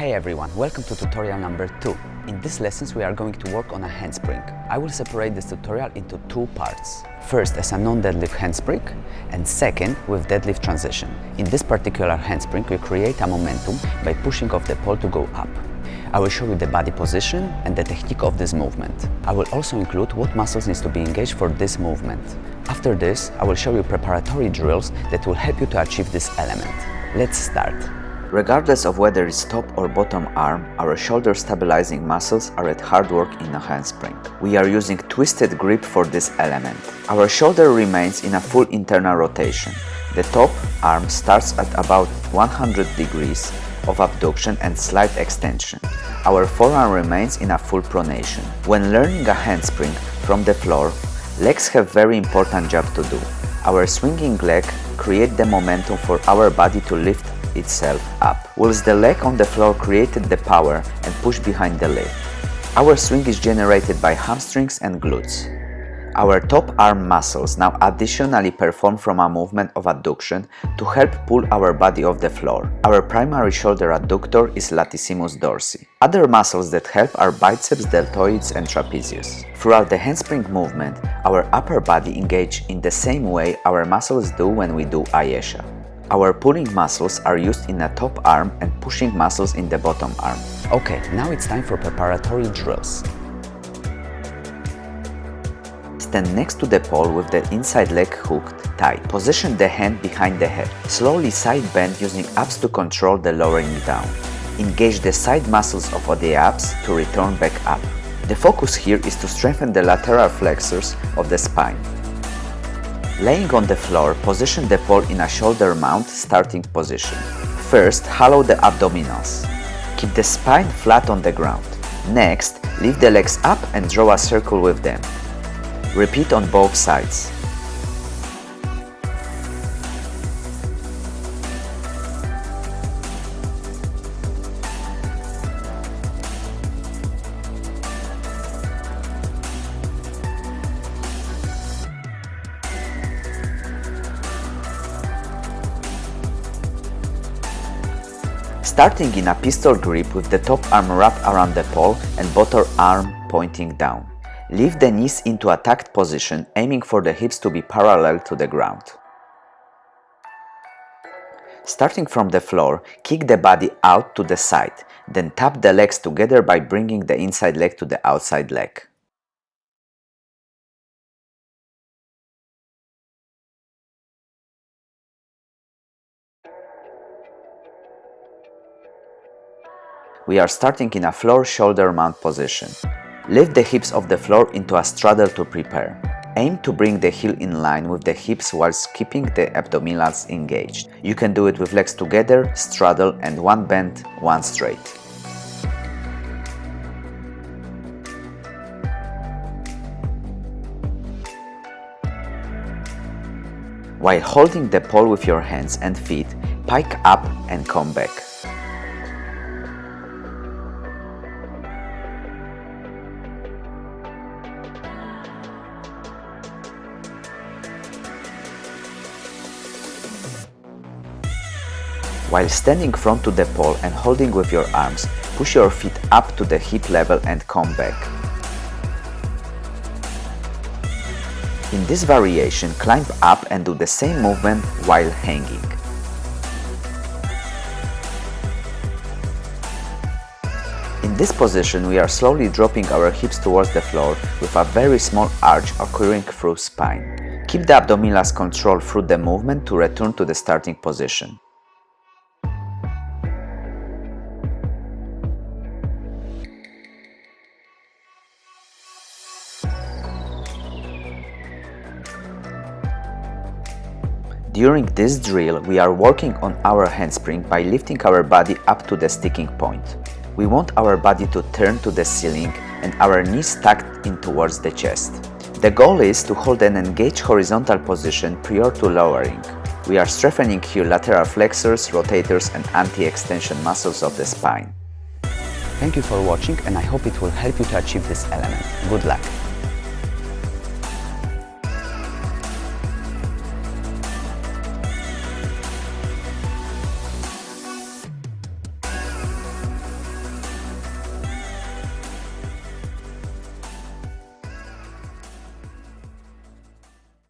Hey everyone, welcome to tutorial number 2. In this lessons we are going to work on a handspring. I will separate this tutorial into two parts. First as a non-deadlift handspring and second with deadlift transition. In this particular handspring we create a momentum by pushing off the pole to go up. I will show you the body position and the technique of this movement. I will also include what muscles needs to be engaged for this movement. After this, I will show you preparatory drills that will help you to achieve this element. Let's start. Regardless of whether it's top or bottom arm, our shoulder stabilizing muscles are at hard work in a handspring. We are using twisted grip for this element. Our shoulder remains in a full internal rotation. The top arm starts at about 100 degrees of abduction and slight extension. Our forearm remains in a full pronation. When learning a handspring from the floor, legs have very important job to do. Our swinging leg creates the momentum for our body to lift itself up, whilst the leg on the floor created the power and push behind the lift. Our swing is generated by hamstrings and glutes. Our top arm muscles now additionally perform from a movement of adduction to help pull our body off the floor. Our primary shoulder adductor is latissimus dorsi. Other muscles that help are biceps, deltoids and trapezius. Throughout the handspring movement, our upper body engages in the same way our muscles do when we do ayesha. Our pulling muscles are used in the top arm and pushing muscles in the bottom arm. Okay, now it's time for preparatory drills. Stand next to the pole with the inside leg hooked tight. Position the hand behind the head. Slowly side bend using abs to control the lowering down. Engage the side muscles of the abs to return back up. The focus here is to strengthen the lateral flexors of the spine. Laying on the floor, position the pole in a shoulder mount starting position. First, hollow the abdominals. Keep the spine flat on the ground. Next, lift the legs up and draw a circle with them. Repeat on both sides. Starting in a pistol grip with the top arm wrapped around the pole and bottom arm pointing down. Lift the knees into a tucked position, aiming for the hips to be parallel to the ground. Starting from the floor, kick the body out to the side, then tap the legs together by bringing the inside leg to the outside leg. We are starting in a floor shoulder mount position. Lift the hips off the floor into a straddle to prepare. Aim to bring the heel in line with the hips whilst keeping the abdominals engaged. You can do it with legs together, straddle and one bend, one straight. While holding the pole with your hands and feet, pike up and come back. While standing front to the pole and holding with your arms, push your feet up to the hip level and come back. In this variation, climb up and do the same movement while hanging. In this position, we are slowly dropping our hips towards the floor with a very small arch occurring through spine. Keep the abdominals controlled through the movement to return to the starting position. During this drill, we are working on our handspring by lifting our body up to the sticking point. We want our body to turn to the ceiling and our knees tucked in towards the chest. The goal is to hold an engaged horizontal position prior to lowering. We are strengthening here lateral flexors, rotators and anti-extension muscles of the spine. Thank you for watching and I hope it will help you to achieve this element. Good luck!